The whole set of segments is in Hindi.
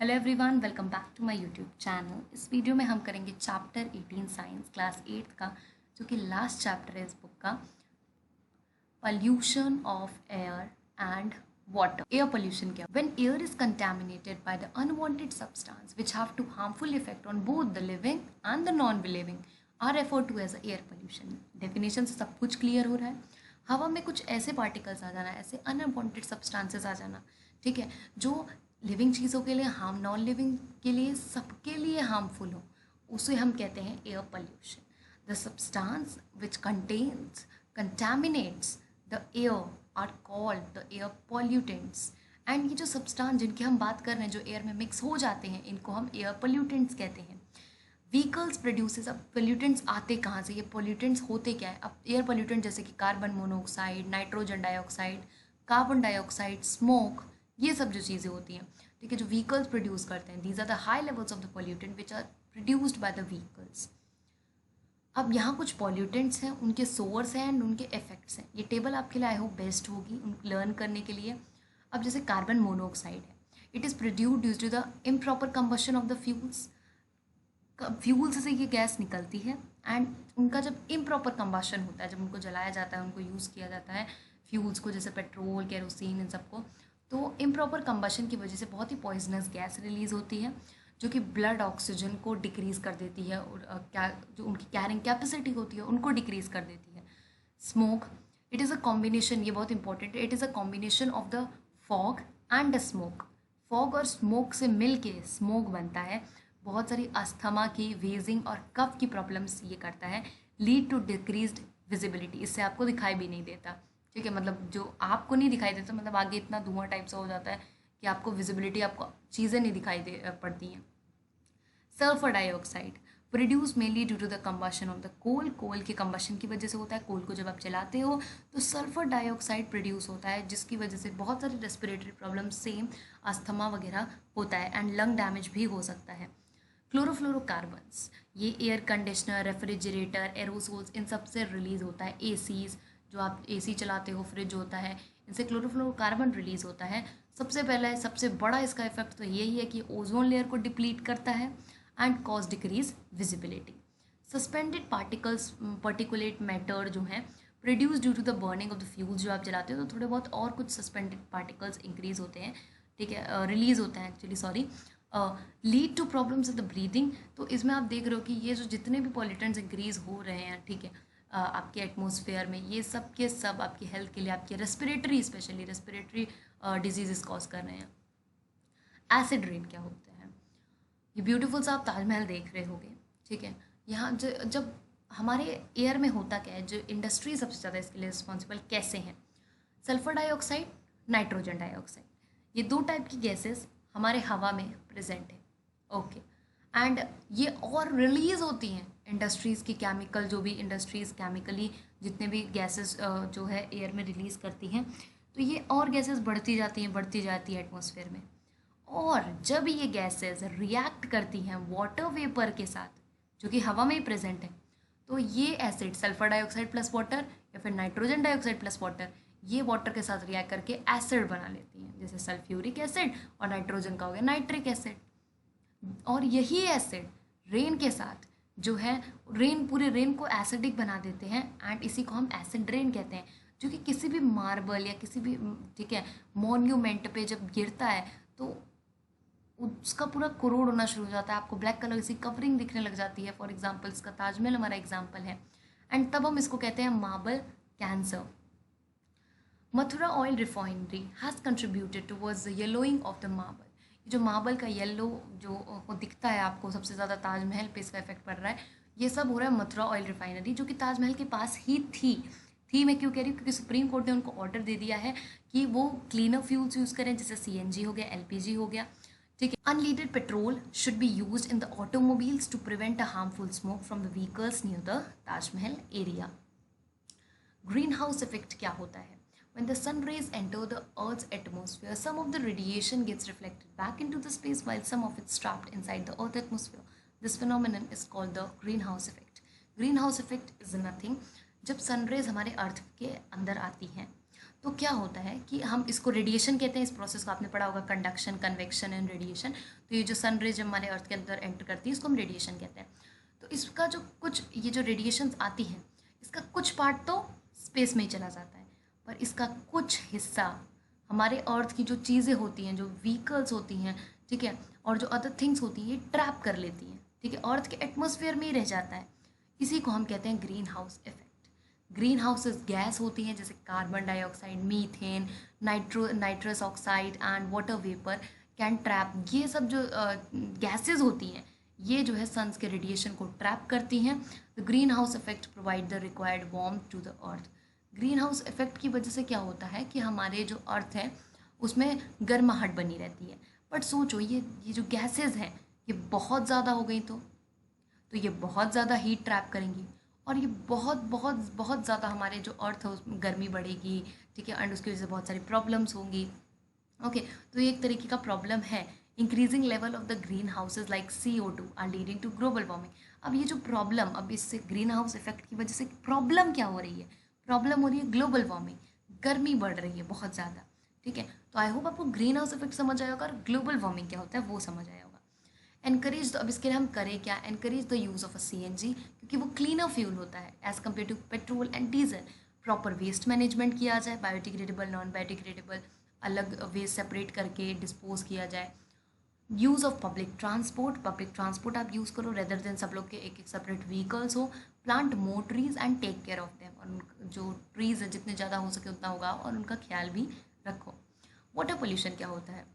Hello everyone, welcome back to my YouTube channel. इस वीडियो में हम करेंगे चैप्टर 18 साइंस क्लास 8 का, जो कि लास्ट चैप्टर है इस बुक का, pollution of air and water. Air pollution क्या? When air is contaminated by the unwanted substance which have to harmful effect on both the living and the non-living are referred to as air pollution. Definition से सब कुछ क्लियर हो रहा है। हवा में कुछ ऐसे पार्टिकल्स आ जाना, ऐसे अनवांटेड सब्सटेंसेस आ जाना, ठीक है, जो लिविंग चीज़ों के लिए हार्म, नॉन लिविंग के लिए, सबके लिए हार्मफुल हो, उसे हम कहते हैं air pollution. The substance which contains contaminates the air are called the air pollutants. And ये जो सब्सटेंस जिनकी हम बात कर रहे हैं, जो एयर में मिक्स हो जाते हैं, इनको हम एयर पोल्यूटेंट्स कहते हैं. Vehicles produces. अब पोल्यूटेंट्स आते कहाँ से, ये पोल्यूटेंट्स होते क्या है? अब एयर पोल्यूटेंट जैसे कि carbon monoxide, nitrogen dioxide, carbon dioxide, smoke, ये सब जो चीज़ें होती हैं, ठीक है, जो व्हीकल्स प्रोड्यूस करते हैं, these are the high levels of the pollutant which are produced by the vehicles. अब यहाँ कुछ पॉल्यूटेंट्स हैं, उनके सोर्स हैं एंड उनके इफेक्ट्स हैं. ये टेबल आपके लिए आई होप बेस्ट होगी लर्न करने के लिए. अब जैसे कार्बन मोनोऑक्साइड है, it is produce due to the improper combustion of the fuels. Fuel से ये गैस निकलती है एंड उनका जब इम्प्रॉपर कंबशन होता है, जब उनको जलाया जाता है, उनको यूज़ किया जाता है फ्यूल्स को, जैसे पेट्रोल, केरोसिन, इन सबको, तो इम्प्रॉपर कंबशन की वजह से बहुत ही पॉइजनस गैस रिलीज़ होती है, जो कि ब्लड ऑक्सीजन को डिक्रीज़ कर देती है और क्या जो उनकी कैरिंग कैपेसिटी होती है उनको डिक्रीज़ कर देती है. Smoke, it is a combination, ये बहुत इंपॉर्टेंट है, it is a combination of the fog and the smoke. Fog और स्मोक से मिल के स्मोक बनता है. बहुत सारी अस्थमा की, वेजिंग और कफ की प्रॉब्लम्स ये करता है. लीड टू डिक्रीज्ड विजिबिलिटी, इससे आपको दिखाई भी नहीं देता, ठीक है, मतलब जो आपको नहीं दिखाई देता, मतलब आगे इतना धुआं टाइप से हो जाता है कि आपको विजिबिलिटी, आपको चीज़ें नहीं दिखाई दे पड़ती हैं. Sulphur dioxide produce mainly due to the combustion of the coal. Coal के कंबशन की वजह से होता है. कोल को जब आप जलाते हो तो सल्फर डाइऑक्साइड प्रोड्यूस होता है, जिसकी वजह से बहुत सारी रेस्पिरेटरी प्रॉब्लम, सेम अस्थमा वगैरह होता है एंड लंग डैमेज भी हो सकता है. क्लोरोफ्लोरोकार्बन्स, ये एयर कंडीशनर, रेफ्रिजरेटर, एरोसोल्स, इन सब से रिलीज़ होता है. एसीज, जो आप एसी चलाते हो, फ्रिज होता है, इनसे क्लोरोफ्लोरोकार्बन रिलीज़ होता है. सबसे पहला, सबसे बड़ा इसका इफेक्ट तो यही है कि ओजोन लेयर को डिप्लीट करता है and cause decrease visibility. Suspended particles, particulate matter जो हैं, produce due to the burning of the fuels, जो आप जलाते हो तो थोड़े बहुत और कुछ सस्पेंडेड पार्टिकल्स इंक्रीज होते हैं, ठीक है, रिलीज़ होते हैं actually, sorry. Lead to problems in the breathing. तो इसमें आप देख रहे हो कि ये जो जितने भी पॉल्यूटेंट्स इंक्रीज हो रहे हैं, ठीक है, आपके एटमॉस्फेयर में, ये सब के सब आपकी हेल्थ के लिए, आपकी respiratory, specially respiratory diseases cause कर रहे हैं. एसिड रेन क्या होता है? ये ब्यूटीफुल सा आप ताजमहल देख रहे होगे, ठीक है, यहाँ जब हमारे एयर में होता क्या है, जो इंडस्ट्री सबसे ज़्यादा इसके लिए रिस्पॉन्सिबल कैसे हैं? सल्फर डाइऑक्साइड, नाइट्रोजन डाइऑक्साइड, ये दो टाइप की गैसेस हमारे हवा में प्रेजेंट है, ओके. एंड ये और रिलीज़ होती हैं इंडस्ट्रीज़ की, केमिकल, जो भी इंडस्ट्रीज़ केमिकली जितने भी गैसेस जो है एयर में रिलीज़ करती हैं, तो ये और गैसेस बढ़ती जाती है एटमॉस्फेयर में. और जब ये गैसेस रिएक्ट करती हैं वाटर वेपर के साथ, जो कि हवा में ही प्रेजेंट है, तो ये acid, sulphur dioxide plus water या फिर नाइट्रोजन डाइऑक्साइड प्लस वाटर, ये वाटर के साथ रिएक्ट करके एसिड बना लेती हैं, जैसे सल्फ्यूरिक एसिड, और नाइट्रोजन का हो गया नाइट्रिक एसिड. और यही एसिड रेन के साथ जो है, पूरे रेन को एसिडिक बना देते हैं एंड इसी को हम एसिड रेन कहते हैं, जो कि किसी भी मार्बल या किसी भी, ठीक है, मॉन्यूमेंट पे जब गिरता है तो उसका पूरा कोरोड होना शुरू हो जाता है, आपको ब्लैक कलर की कवरिंग दिखने लग जाती है. फॉर एग्जाम्पल, इसका ताजमहल हमारा एग्जाम्पल है, एंड तब हम इसको कहते हैं marble cancer. Mathura oil refinery has contributed towards the yellowing of the marble. जो मार्बल का येलो जो दिखता है आपको, सबसे ज़्यादा ताजमहल पे इसका इफेक्ट पड़ रहा है, ये सब हो रहा है मथुरा ऑयल रिफाइनरी, जो कि ताजमहल के पास ही थी. मैं क्यों कह रही हूँ? क्योंकि सुप्रीम कोर्ट ने उनको ऑर्डर दे दिया है कि वो क्लीनर फ्यूल्स यूज़ करें, जैसे CNG हो गया, LPG हो गया, ठीक है. Unleaded petrol should be use in the automobiles to prevent a harmful smoke from the vehicles near the Taj Mahal area. Greenhouse effect क्या होता है? When the sun rays enter the Earth's atmosphere, some of the radiation gets reflected back into the space while some of it's trapped inside the Earth atmosphere. This phenomenon is called the greenhouse effect. Greenhouse effect is nothing. जब सन रेज हमारे अर्थ के अंदर आती हैं तो क्या होता है कि हम इसको रेडिएशन कहते हैं, इस प्रोसेस को आपने पढ़ा होगा, कंडक्शन, कन्वेक्शन एंड रेडिएशन। तो ये जो सन रेज हमारे अर्थ के अंदर एंटर करती है इसको हम रेडिएशन कहते हैं। तो इसका जो कुछ ये जो रेडिएशन आती है इसका कुछ पार्ट तो स्पेस में ही चला जाता है, पर इसका कुछ हिस्सा हमारे अर्थ की जो चीज़ें होती हैं, जो व्हीकल्स होती हैं, ठीक है, और जो अदर थिंग्स होती हैं, ये ट्रैप कर लेती हैं, ठीक है, अर्थ के एटमॉस्फेयर में ही रह जाता है। इसी को हम कहते हैं green house effect. Green houses gas होती हैं जैसे carbon dioxide, methane, nitrous oxide and water vapour can trap. ये सब जो गैसेज होती हैं ये जो है सन्स के रेडिएशन को ट्रैप करती हैं। The greenhouse effect provide the required warmth to the earth. Greenhouse effect की वजह से क्या होता है कि हमारे जो अर्थ है उसमें गर्माहट बनी रहती है। बट सोचो ये जो गैसेज हैं ये बहुत ज़्यादा हो गई तो ये बहुत ज़्यादा हीट ट्रैप करेंगी और ये बहुत बहुत बहुत ज़्यादा हमारे जो अर्थ है उसमें गर्मी बढ़ेगी, ठीक है, एंड उसकी वजह से बहुत सारी प्रॉब्लम्स होंगी। ओके, तो ये एक तरीके का प्रॉब्लम है। Increasing level of the greenhouses like CO2 are leading to global warming. अब ये जो प्रॉब्लम, अब इससे ग्रीन हाउस इफेक्ट की वजह से प्रॉब्लम क्या हो रही है? प्रॉब्लम हो रही है ग्लोबल वार्मिंग, गर्मी बढ़ रही है बहुत ज़्यादा, ठीक है। तो आई होप आपको ग्रीन हाउस इफेक्ट समझ आया होगा और ग्लोबल वार्मिंग क्या होता है वो समझ आया होगा। एनकरेज, अब इसके लिए हम करें क्या? Encourage the use of a CNG, क्योंकि वो क्लीनर फ्यूल होता है as compare to petrol and diesel. Proper waste management किया जाए, बायोडिग्रेडेबल, नॉन बायोडिग्रेडेबल, अलग वेस्ट सेपरेट करके डिस्पोज किया जाए। यूज़ ऑफ पब्लिक ट्रांसपोर्ट आप यूज़ करो रेदर देन सब लोग के एक एक सेपरेट व्हीकल्स हो। Plant more trees and take care of them, और जो ट्रीज़ है जितने ज़्यादा हो सके उतना होगा और उनका ख्याल भी रखो। वाटर पोल्यूशन क्या होता है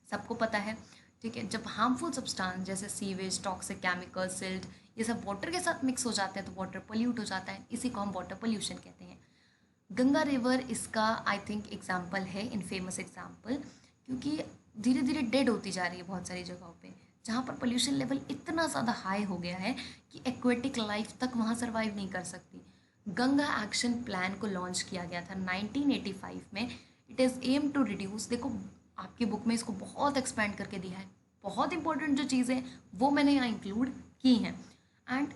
सबको पता है, ठीक है। जब हार्मफुल सब्सटेंस जैसे सीवेज, टॉक्सिक केमिकल, सिल्ट, ये सब वाटर के साथ मिक्स हो जाते हैं तो वाटर पोल्यूट हो जाता है, इसी को हम वाटर पोल्यूशन कहते हैं। गंगा रिवर इसका आई थिंक एग्जाम्पल है, इन फेमस एग्जाम्पल, क्योंकि धीरे धीरे डेड होती जा रही है बहुत सारी जगहों पे जहाँ पर पोल्यूशन लेवल इतना ज़्यादा हाई हो गया है कि एक्वेटिक लाइफ तक वहाँ सर्वाइव नहीं कर सकती। गंगा एक्शन प्लान को लॉन्च किया गया था 1985 में। It is aim to reduce, देखो आपकी बुक में इसको बहुत एक्सपेंड करके दिया है, बहुत इंपॉर्टेंट जो चीज़ें वो मैंने यहाँ इंक्लूड की हैं, एंड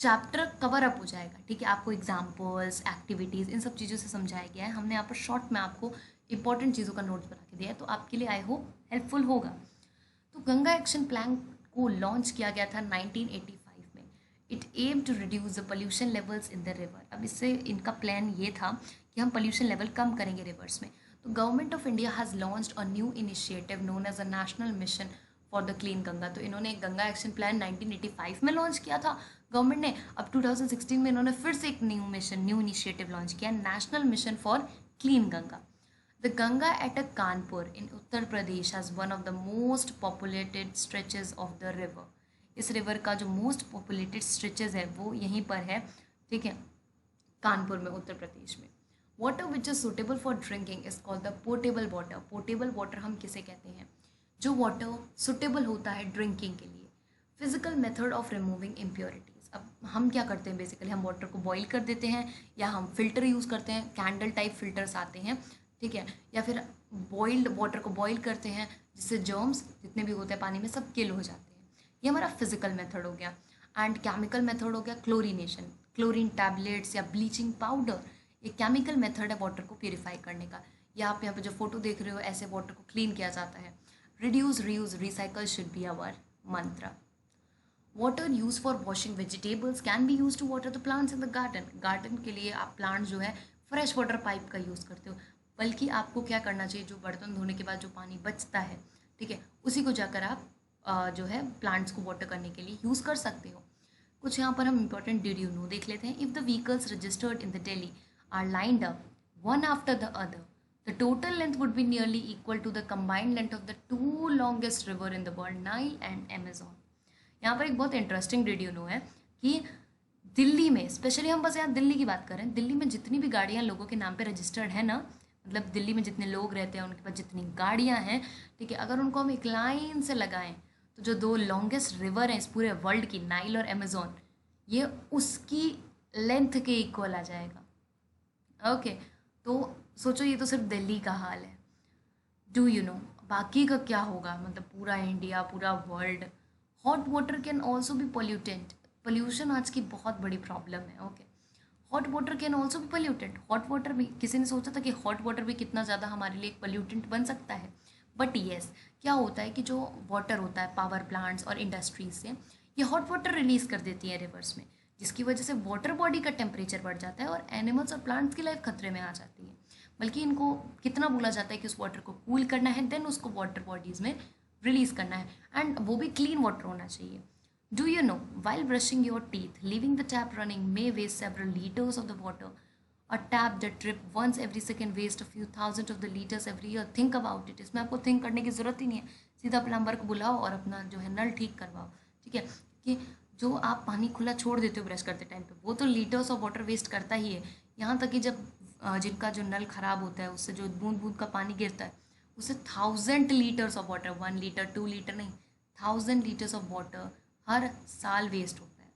चैप्टर कवर अप हो जाएगा, ठीक है। आपको एग्जाम्पल्स, एक्टिविटीज़, इन सब चीज़ों से समझाया गया है। हमने यहाँ पर शॉर्ट में आपको इंपॉर्टेंट चीज़ों का नोट्स बना के दिया है, तो आपके लिए आई होप हेल्पफुल होगा। तो गंगा एक्शन प्लान को लॉन्च किया गया था 1985 में। It aim to reduce the pollution levels in the river. अब इससे इनका प्लान ये था कि हम पोल्यूशन लेवल कम करेंगे रिवर्स में। तो government of India has launched a new initiative known as a national mission for the clean Ganga. तो इन्होंने गंगा एक्शन प्लान 1985 में लॉन्च किया था गवर्नमेंट ने। अब 2016 में इन्होंने फिर से एक न्यू इनिशिएटिव लॉन्च किया, national mission for clean Ganga. The Ganga at Kanpur in Uttar Pradesh has one of the most populated stretches of the river. इस रिवर का जो मोस्ट पॉपुलेटेड स्ट्रेचेज है वो यहीं पर है, ठीक है, कानपुर में, उत्तर प्रदेश में। Water which is suitable for drinking is called the portable water. Portable water हम किसे कहते हैं? जो वाटर सुटेबल होता है ड्रिंकिंग के लिए। Physical method of removing impurities. अब हम क्या करते हैं बेसिकली, हम वाटर को बॉईल कर देते हैं या हम फिल्टर यूज़ करते हैं, कैंडल टाइप फिल्टर्स आते हैं, ठीक है, या फिर बॉइल्ड वाटर को बॉईल करते हैं जिससे जर्म्स जितने भी होते हैं पानी में सब किल हो जाते हैं। ये हमारा फिजिकल मेथड हो गया। एंड केमिकल मेथड हो गया क्लोरीनेशन, क्लोरीन टैबलेट्स या ब्लीचिंग पाउडर। एक केमिकल मेथड है वाटर को प्योरीफाई करने का। या आप यहाँ पे जो फोटो देख रहे हो ऐसे वाटर को क्लीन किया जाता है। Reduce, reuse, recycle should be our mantra. Water use for washing vegetables can be use to water the plants in the garden. Garden के लिए आप प्लांट जो है फ्रेश वाटर पाइप का यूज़ करते हो, बल्कि आपको क्या करना चाहिए, जो बर्तन धोने के बाद जो पानी बचता है, ठीक है, उसी को जाकर आप जो है प्लांट्स को वाटर करने के लिए यूज़ कर सकते हो। कुछ यहाँ पर हम इंपॉर्टेंट डिड यू नो देख लेते हैं। If the vehicles registered in the Delhi are lined up one after the other, the total length would be nearly equal to the combined length of the two longest river in the world, Nile and Amazon. यहाँ पर एक बहुत इंटरेस्टिंग डिड यू नो है कि दिल्ली में, स्पेशली हम बस यहाँ दिल्ली की बात करें, दिल्ली में जितनी भी गाड़ियाँ लोगों के नाम पे रजिस्टर्ड है ना, मतलब दिल्ली में जितने लोग रहते हैं उनके पास जितनी गाड़ियाँ हैं, ठीक है, अगर उनको हम एक लाइन से लगाएं तो जो दो लॉन्गेस्ट रिवर हैं इस पूरे वर्ल्ड की, नाइल और अमेजोन, ये उसकी लेंथ के इक्वल आ जाएगा। ओके, तो सोचो ये तो सिर्फ दिल्ली का हाल है। डू यू नो बाकी का क्या होगा, मतलब पूरा इंडिया, पूरा world. Hot water can also be pollutant. Pollution आज की बहुत बड़ी प्रॉब्लम है। Okay, hot water can also भी पोल्यूटेड, हॉट वाटर भी, किसी ने सोचा था कि हॉट वाटर भी कितना ज़्यादा हमारे लिए एक पोल्यूटेंट बन सकता है? बट येस, क्या होता है कि जो वाटर होता है पावर प्लांट्स और इंडस्ट्रीज से, ये हॉट वाटर रिलीज कर देती है रिवर्स में, जिसकी वजह से वाटर बॉडी का टेम्परेचर बढ़ जाता है और एनिमल्स और प्लांट्स की लाइफ खतरे में आ जाती है। बल्कि इनको कितना बोला जाता है कि उस वाटर को कूल करना है, देन उसको वाटर बॉडीज़ में रिलीज करना है, एंड वो भी क्लीन वाटर होना चाहिए। Do you know, while brushing your teeth, leaving the tap running may waste several liters of the water? A tap that trips once every second wastes a few thousand of the liters every year. Think about it. इसमें आपको थिंक करने की ज़रूरत ही नहीं है, सीधा प्लम्बर को बुलाओ और अपना जो है नल ठीक करवाओ। ठीक है, कि जो आप पानी खुला छोड़ देते हो ब्रश करते टाइम पे, वो तो लीटर्स ऑफ वाटर वेस्ट करता ही है। यहाँ तक कि जब जिनका जो नल ख़राब होता है, उससे जो बूंद बूंद का पानी गिरता है, उससे 1000 litres of water, 1 litre 2 litre नहीं, 1000 लीटर्स ऑफ वाटर हर साल वेस्ट होता है।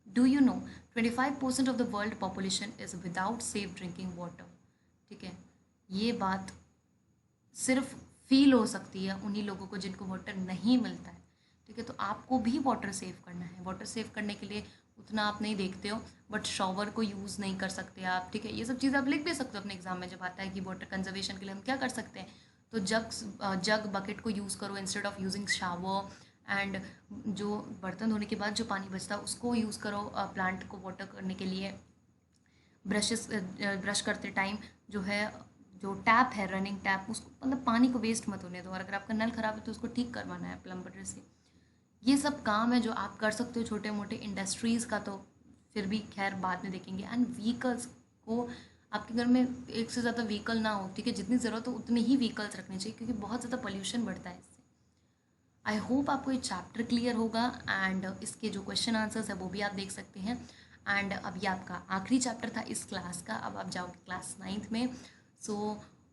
Do you know 25% of the world population is without safe drinking water. ठीक है, ये बात सिर्फ फील हो सकती है उन्हीं लोगों को जिनको वाटर नहीं मिलता है। ठीक है, तो आपको भी वाटर सेव करना है। वाटर सेव करने के लिए उतना आप नहीं देखते हो, बट शॉवर को यूज़ नहीं कर सकते आप। ठीक है, ये सब चीज़ आप लिख भी सकते हो अपने एग्जाम में, जब आता है कि वाटर कंजर्वेशन के लिए हम क्या कर सकते हैं। तो जग बकेट को यूज़ करो instead of using shower, and जो बर्तन धोने के बाद जो पानी बचता है उसको यूज़ करो प्लांट को वाटर करने के लिए। ब्रश करते टाइम जो है, जो टैप है रनिंग टैप, उसको मतलब पानी को वेस्ट मत होने दो, और अगर आपका नल ख़राब है तो उसको ठीक करवाना है प्लम्बर से। ये सब काम है जो आप कर सकते हो छोटे मोटे। इंडस्ट्रीज़ का तो फिर भी खैर बाद में देखेंगे। एंड व्हीकल्स को, आपके घर में एक से ज़्यादा व्हीकल ना हो, ठीक है, जितनी ज़रूरत हो उतने ही व्हीकल्स रखने चाहिए, क्योंकि बहुत ज़्यादा पोल्यूशन बढ़ता है इससे। आई होप आपको ये चैप्टर क्लियर होगा, एंड इसके जो क्वेश्चन आंसर्स है वो भी आप देख सकते हैं। एंड अब ये आपका आखिरी चैप्टर था इस क्लास का, अब आप जाओगे क्लास 9th में। सो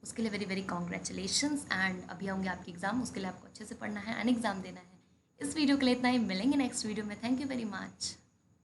उसके लिए वेरी वेरी कॉन्ग्रेचुलेशंस। एंड अभी आऊँगे आपके एग्ज़ाम, उसके लिए आपको अच्छे से पढ़ना है एंड एग्ज़ाम देना है। इस वीडियो के लिए इतना ही, मिलेंगे नेक्स्ट वीडियो में। Thank you very much.